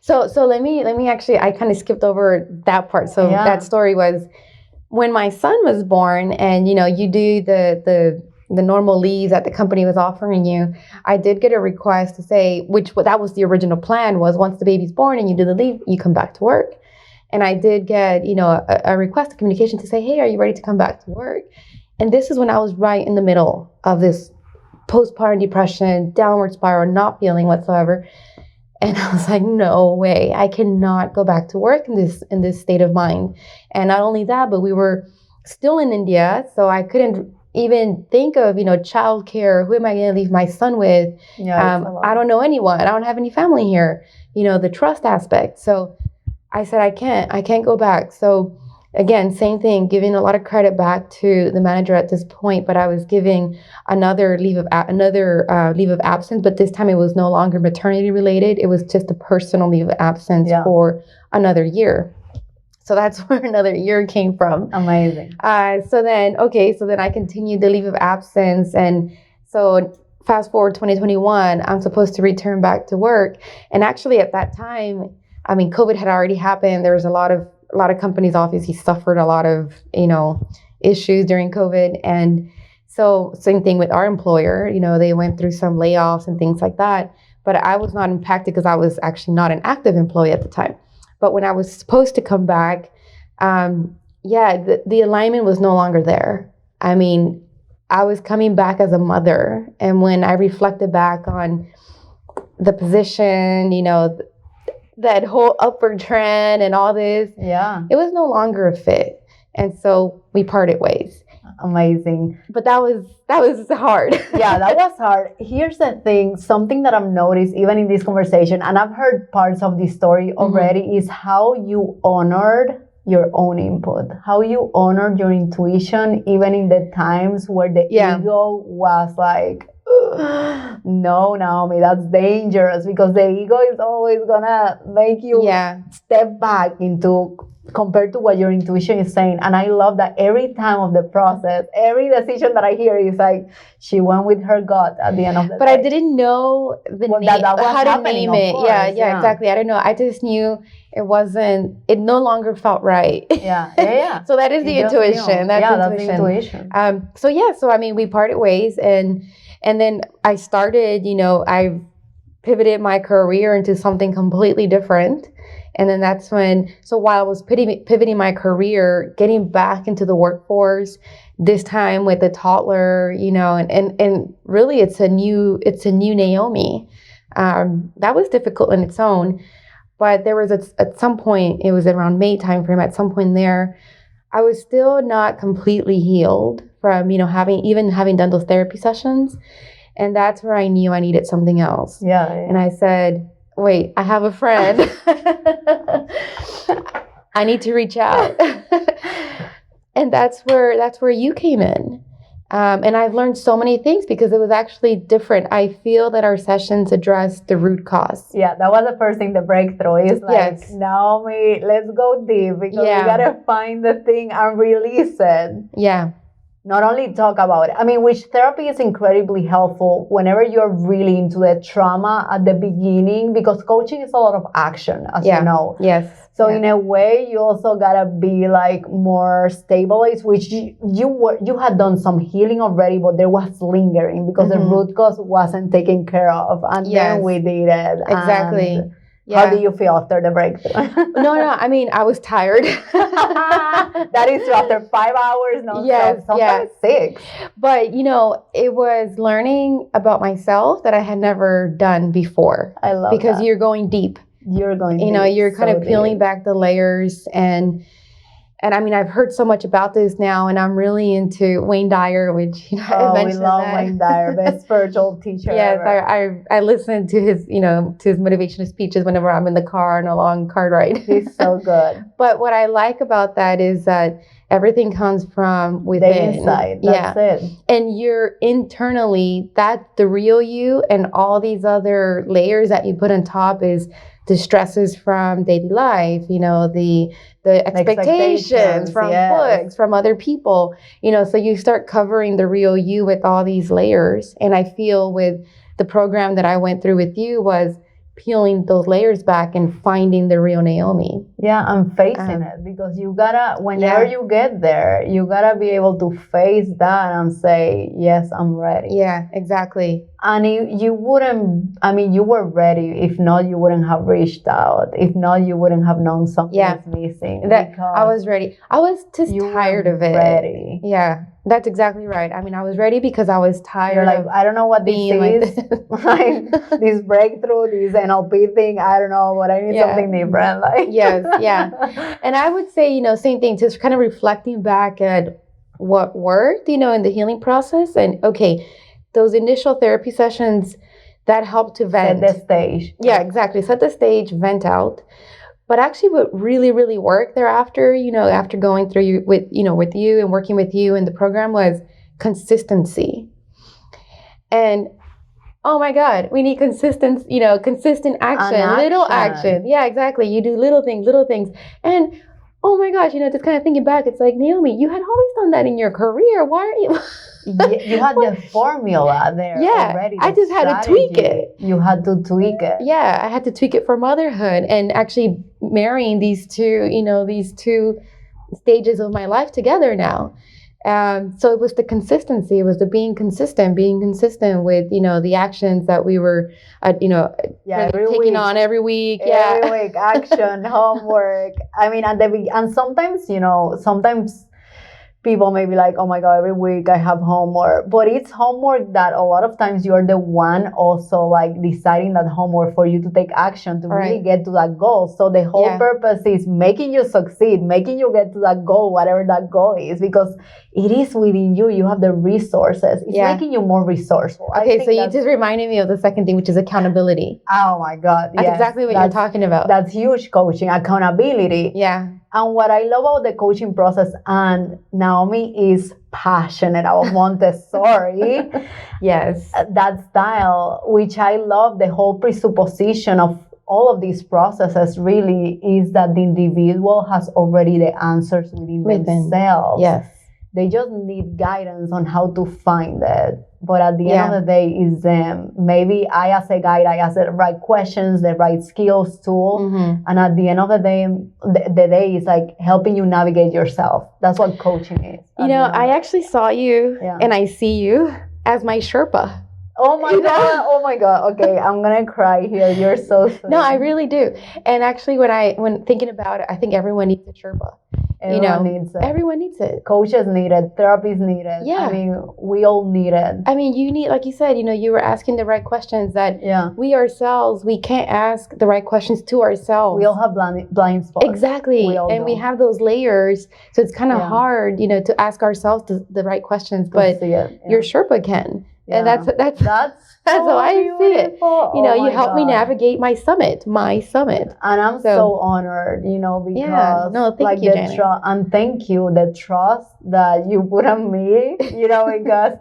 So let me actually, I kind of skipped over that part. So that story was when my son was born and, you do the normal leaves that the company was offering you. I did get a request to say, that was the original plan, was once the baby's born and you do the leave, you come back to work. And I did get, a request, a communication to say, hey, are you ready to come back to work? And this is when I was right in the middle of this postpartum depression, downward spiral, not feeling whatsoever. And I was like, no way, I cannot go back to work in this state of mind. And not only that, but we were still in India, so I couldn't even think of, childcare. Who am I going to leave my son with? I don't know anyone. I don't have any family here. The trust aspect. So I said, I can't go back. So again, same thing, giving a lot of credit back to the manager at this point, but I was giving another leave of absence, but this time it was no longer maternity related. It was just a personal leave of absence for another year. So that's where another year came from. Amazing. So then I continued the leave of absence. And so fast forward 2021, I'm supposed to return back to work. And actually at that time, COVID had already happened. There was a lot of companies obviously suffered a lot of, issues during COVID. And so same thing with our employer, they went through some layoffs and things like that. But I was not impacted because I was actually not an active employee at the time. But when I was supposed to come back, the alignment was no longer there. I was coming back as a mother. And when I reflected back on the position, that whole upward trend and all this, it was no longer a fit. And so we parted ways. Amazing. But that was hard. Yeah, that was hard. Here's the thing, something that I've noticed even in this conversation, and I've heard parts of this story already, is how you honored your own input, how you honored your intuition, even in the times where the ego was like, no, Naomi, that's dangerous, because the ego is always gonna make you step back into compared to what your intuition is saying. And I love that every time of the process, every decision that I hear is like, she went with her gut at the end of the day. But I didn't know the name, how to name it. Yeah, exactly. I don't know. I just knew it no longer felt right. Yeah. So that is the intuition. That's the intuition. So we parted ways, and then I started, I pivoted my career into something completely different. And then that's when, so while I was pivoting my career, getting back into the workforce, this time with a toddler, and really it's a new Naomi. That was difficult in its own. But there was at some point, it was around May timeframe, at some point there, I was still not completely healed from, having done those therapy sessions. And that's where I knew I needed something else. Yeah. And I said, wait, I have a friend. I need to reach out. And that's where you came in. And I've learned so many things because it was actually different. I feel that our sessions addressed the root cause. Yeah, that was the first thing, the breakthrough is like, yes. Naomi, let's go deep because we gotta find the thing and release it. Yeah. Not only talk about it. I mean, which therapy is incredibly helpful whenever you're really into the trauma at the beginning, because coaching is a lot of action, as you know. Yes. So in a way, you also gotta be like more stabilized, which you had done some healing already, but there was lingering because the root cause wasn't taken care of, and then we did it. Exactly. How do you feel after the breakthrough? No. I mean, I was tired. That is true. After 5 hours, sometimes 6. But, it was learning about myself that I had never done before. I love because that. You're going deep. You're going deep. You're kind of peeling back the layers. And I mean, I've heard so much about this now, and I'm really into Wayne Dyer, which, we love Wayne Dyer, best spiritual teacher ever. I listen to his, to his motivational speeches whenever I'm in the car on a long car ride. He's so good. But what I like about that is that everything comes from within. The inside, that's it. And you're internally, the real you, and all these other layers that you put on top is the stresses from daily life, the expectations from books, from other people, so you start covering the real you with all these layers. And I feel with the program that I went through with you was peeling those layers back and finding the real Naomi. Yeah, and facing it, because you gotta, whenever you get there, you gotta be able to face that and say, yes, I'm ready. Yeah, exactly. And you wouldn't, you were ready. If not, you wouldn't have reached out. If not, you wouldn't have known something is missing. I was ready. I was just tired of it. Ready. Yeah, that's exactly right. I was ready because I was tired. You're like, I don't know what this is. Like this breakthrough, this NLP thing. I don't know, but I need something different. Like yes, yeah. And I would say, same thing. Just kind of reflecting back at what worked, in the healing process, and those initial therapy sessions that helped to vent. Set the stage. Yeah, exactly. Set the stage, vent out. But actually what really, really worked thereafter, after going through with you and working with you in the program was consistency. And oh my God, we need consistent action, little action. Yeah, exactly. You do little things. And oh my gosh, just kind of thinking back, it's like, Naomi, you had always done that in your career. Why are you... You had the formula there already. I just had to tweak it. You had to tweak it. Yeah, I had to tweak it for motherhood and actually marrying these two stages of my life together now. So it was the consistency. It was the being consistent with, the actions that we were, taking on every week. Every week, action, homework. And sometimes people may be like, oh my God, every week I have homework. But it's homework that a lot of times you're the one also like deciding that homework for you to take action to really get to that goal. So the whole purpose is making you succeed, making you get to that goal, whatever that goal is, because it is within you. You have the resources. It's making you more resourceful. Okay, so you just reminded me of the second thing, which is accountability. Oh my God. That's exactly what you're talking about. That's huge coaching, accountability. Yeah. And what I love about the coaching process, and Naomi is passionate about Montessori. Yes. That style, which I love, the whole presupposition of all of these processes really is that the individual has already the answers within themselves. Yes. They just need guidance on how to find it. But at the end of the day, is them. Maybe I, as a guide, I ask the right questions, the right skills tool. Mm-hmm. And at the end of the day, the day is like helping you navigate yourself. That's what coaching is. I actually saw you and I see you as my Sherpa. Oh my God. Oh my God. Okay, I'm going to cry here. You're so sweet. No, I really do. And actually, when thinking about it, I think everyone needs a Sherpa. Everyone needs it. Everyone needs it. Coaches need it. Therapists need it. Yeah. I mean, we all need it. I mean, you need, like you said, you were asking the right questions that we ourselves, we can't ask the right questions to ourselves. We all have blind spots. Exactly. We have those layers. So it's kind of hard, to ask ourselves the right questions, but your Sherpa can. Yeah. And that's how I see it. You help me navigate my summit. And I'm so honored, because thank you, Janet. And thank you, the trust that you put on me, because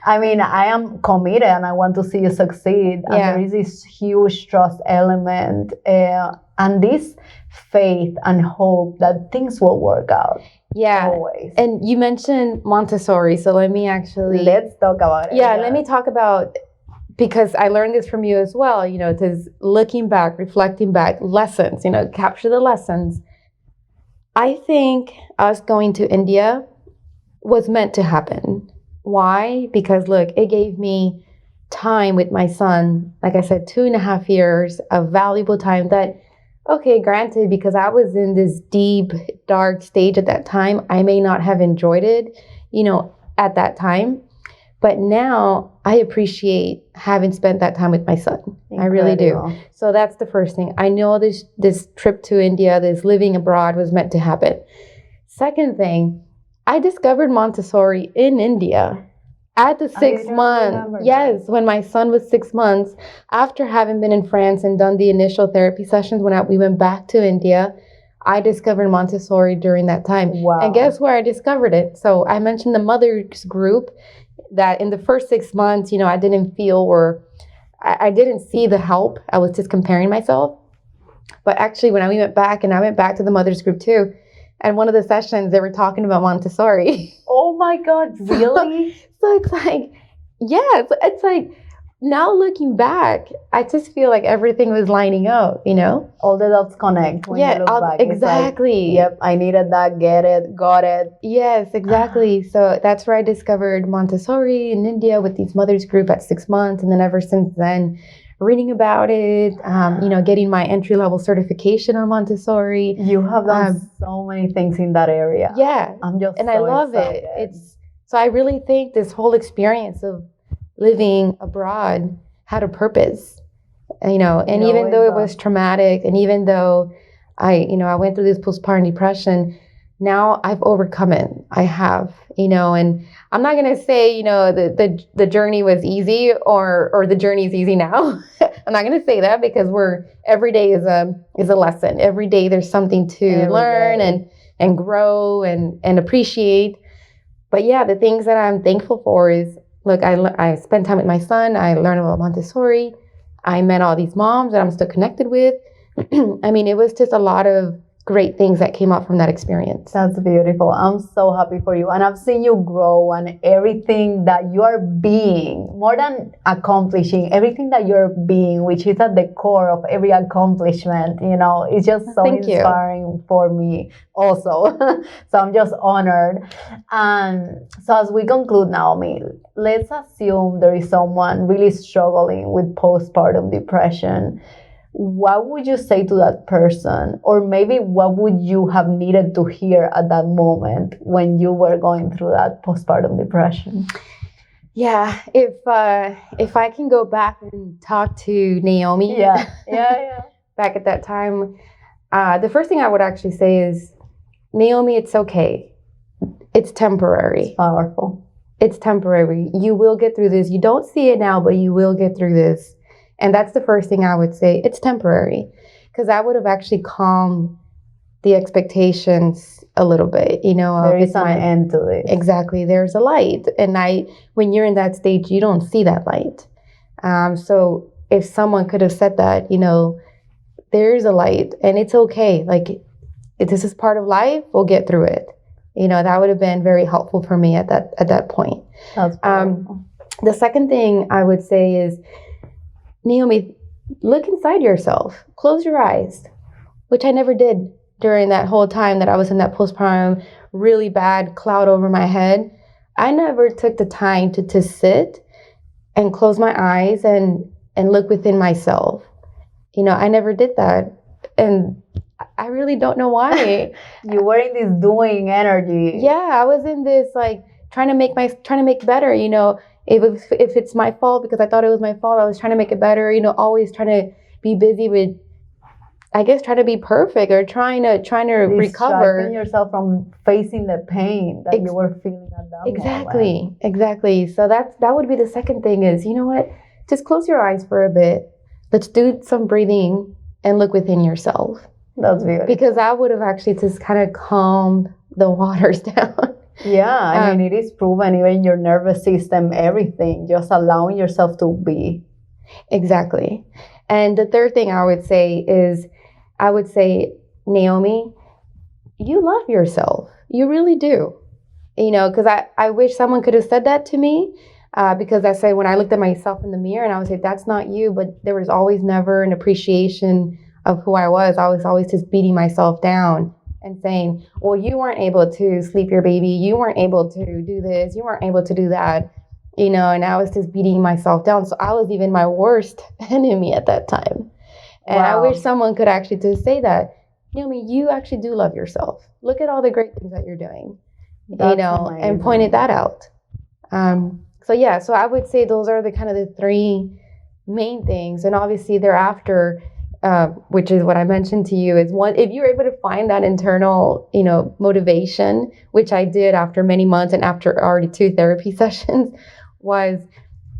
I mean, I am committed and I want to see you succeed. And there is this huge trust element and this faith and hope that things will work out. Yeah. Always. And you mentioned Montessori, so let's talk about it. Yeah, let me talk about, because I learned this from you as well, it says looking back, reflecting back, lessons, capture the lessons. I think us going to India was meant to happen. Why? Because look, it gave me time with my son, like I said, 2.5 years of valuable time that, okay, granted, because I was in this deep, dark stage at that time, I may not have enjoyed it, at that time. But now I appreciate having spent that time with my son. Incredible. I really do. So that's the first thing. I know this trip to India, this living abroad was meant to happen. Second thing, I discovered Montessori in India. At the 6 months, yes, when my son was 6 months, after having been in France and done the initial therapy sessions, when we went back to India, I discovered Montessori during that time. Wow. And guess where I discovered it? So I mentioned the mothers group that in the first 6 months, I didn't feel I didn't see the help. I was just comparing myself. But actually, when we went back, and I went back to the mothers group too, and one of the sessions, they were talking about Montessori. Oh my God, really? So it's like, it's like, now looking back, I just feel like everything was lining up, All the dots connect when you look back. Exactly. Like, yep, I needed that, get it, got it. Yes, exactly. So that's where I discovered Montessori in India with these mothers group at 6 months. And then ever since then, reading about it, getting my entry-level certification on Montessori. You have done so many things in that area. Yeah. I love excited. it. So I really think this whole experience of living abroad had a purpose, and even though it was traumatic, and even though I went through this postpartum depression, now I've overcome it. I have, and I'm not going to say, the journey was easy or the journey is easy now. I'm not going to say that, because every day is a lesson. Every day there's something to learn and grow and appreciate. But yeah, the things that I'm thankful for is, look, I spent time with my son. I learned about Montessori. I met all these moms that I'm still connected with. I mean, it was just a lot of great things that came out from that experience. That's beautiful. I'm so happy for you. And I've seen you grow, and everything that you are being, more than accomplishing, everything that you're being, which is at the core of every accomplishment, it's just so inspiring for me also. So I'm just honored. And so as we conclude, Naomi, let's assume there is someone really struggling with postpartum depression. What would you say to that person? Or maybe what would you have needed to hear at that moment when you were going through that postpartum depression? Yeah, if I can go back and talk to Naomi. Yeah. Back at that time, the first thing I would actually say is, Naomi, it's okay. It's temporary. It's powerful. It's temporary. You will get through this. You don't see it now, but you will get through this. And that's the first thing I would say. It's temporary, because I would have actually calmed the expectations a little bit, There is an end to this. Exactly. There's a light. And when you're in that stage, you don't see that light. So if someone could have said that, there's a light and it's okay. Like, if this is part of life, we'll get through it. That would have been very helpful for me at that point. That's the second thing I would say is, Naomi, look inside yourself. Close your eyes, which I never did during that whole time that I was in that postpartum, really bad cloud over my head. I never took the time to sit and close my eyes and look within myself. I never did that. And I really don't know why. You were in this doing energy. Yeah, I was in this like trying to make better, if it's my fault because I thought it was my fault, I was trying to make it better, always trying to be busy with, I guess, trying to be perfect or trying to recover. Distracting yourself from facing the pain that you were feeling at that moment. Exactly. So that would be the second thing is, you know what? Just close your eyes for a bit. Let's do some breathing and look within yourself. That's beautiful. Because that would have actually just kind of calmed the waters down. Yeah, I mean, it is proven, even your nervous system, everything, just allowing yourself to be. Exactly. And the third thing I would say, Naomi, you love yourself. You really do. Because I wish someone could have said that to me. Because I said, when I looked at myself in the mirror and I would say, that's not you, but there was always never an appreciation of who I was. I was always just beating myself down and saying, well, you weren't able to sleep your baby. You weren't able to do this. You weren't able to do that. And I was just beating myself down. So I was even my worst enemy at that time. And I wish someone could actually just say that, Naomi, you actually do love yourself. Look at all the great things that you're doing, amazing. And pointed that out. So I would say those are the kind of the three main things. And obviously thereafter, which is what I mentioned to you, is one, if you're able to find that internal, motivation, which I did after many months and after already 2 therapy sessions, was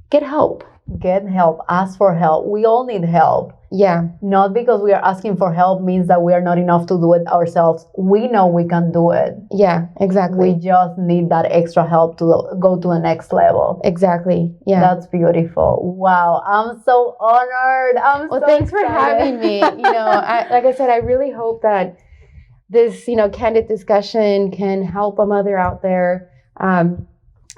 get help. Get help. Ask for help. We all need help. Yeah. Not because we are asking for help means that we are not enough to do it ourselves. We know we can do it. Yeah, exactly. We just need that extra help to go to the next level. Exactly. Yeah. That's beautiful. Wow. I'm so honored. Thanks for having me. Like I said, I really hope that this, candid discussion can help a mother out there.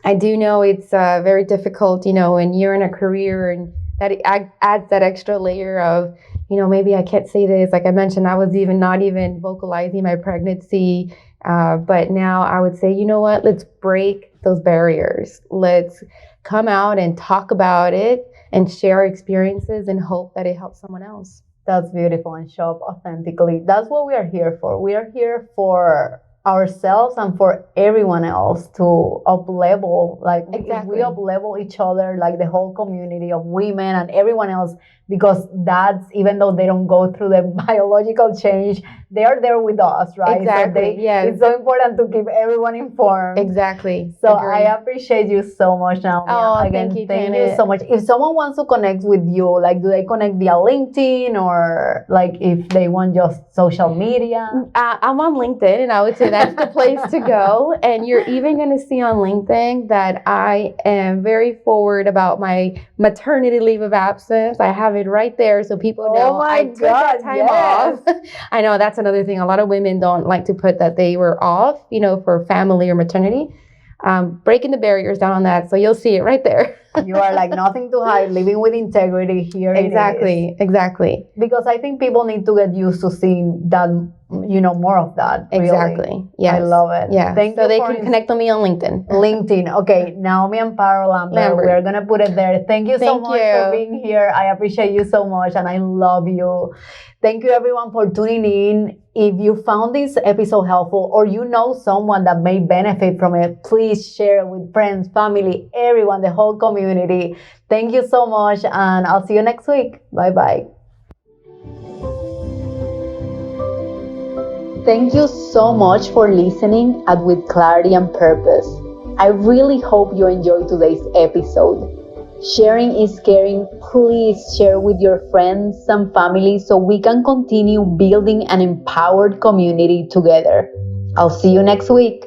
I do know it's very difficult, when you're in a career and that adds that extra layer of, maybe I can't say this. Like I mentioned, I was not even vocalizing my pregnancy. But now I would say, you know what, let's break those barriers. Let's come out and talk about it and share experiences and hope that it helps someone else. That's beautiful, and show up authentically. That's what we are here for. We are here for ourselves and for everyone else to up-level, if we up-level each other, like the whole community of women and everyone else, because that's, even though they don't go through the biological change, they are there with us, right? Exactly. So it's so important to keep everyone informed. Exactly. So I appreciate you so much, Naomi. Again, thank you so much. If someone wants to connect with you, do they connect via LinkedIn, or if they want just social media? I'm on LinkedIn, and I would say that's the place to go. And you're even going to see on LinkedIn that I am very forward about my maternity leave of absence. I have it right there so people know I took that time off. I know that's another thing. A lot of women don't like to put that they were off, for family or maternity. Breaking the barriers down on that. So you'll see it right there. You are nothing to hide, living with integrity here. Exactly. Because I think people need to get used to seeing that, more of that. Really. Exactly. Yes. I love it. Yeah. So they can connect with me on LinkedIn. LinkedIn. Okay. Naomi Amparo Lambert. We're going to put it there. Thank you so much for being here. I appreciate you so much, and I love you. Thank you, everyone, for tuning in. If you found this episode helpful, or you know someone that may benefit from it, please share it with friends, family, everyone, the whole community. Thank you so much, and I'll see you next week. Bye-bye. Thank you so much for listening at With Clarity and Purpose. I really hope you enjoyed today's episode. Sharing is caring. Please share with your friends and family so we can continue building an empowered community together. I'll see you next week.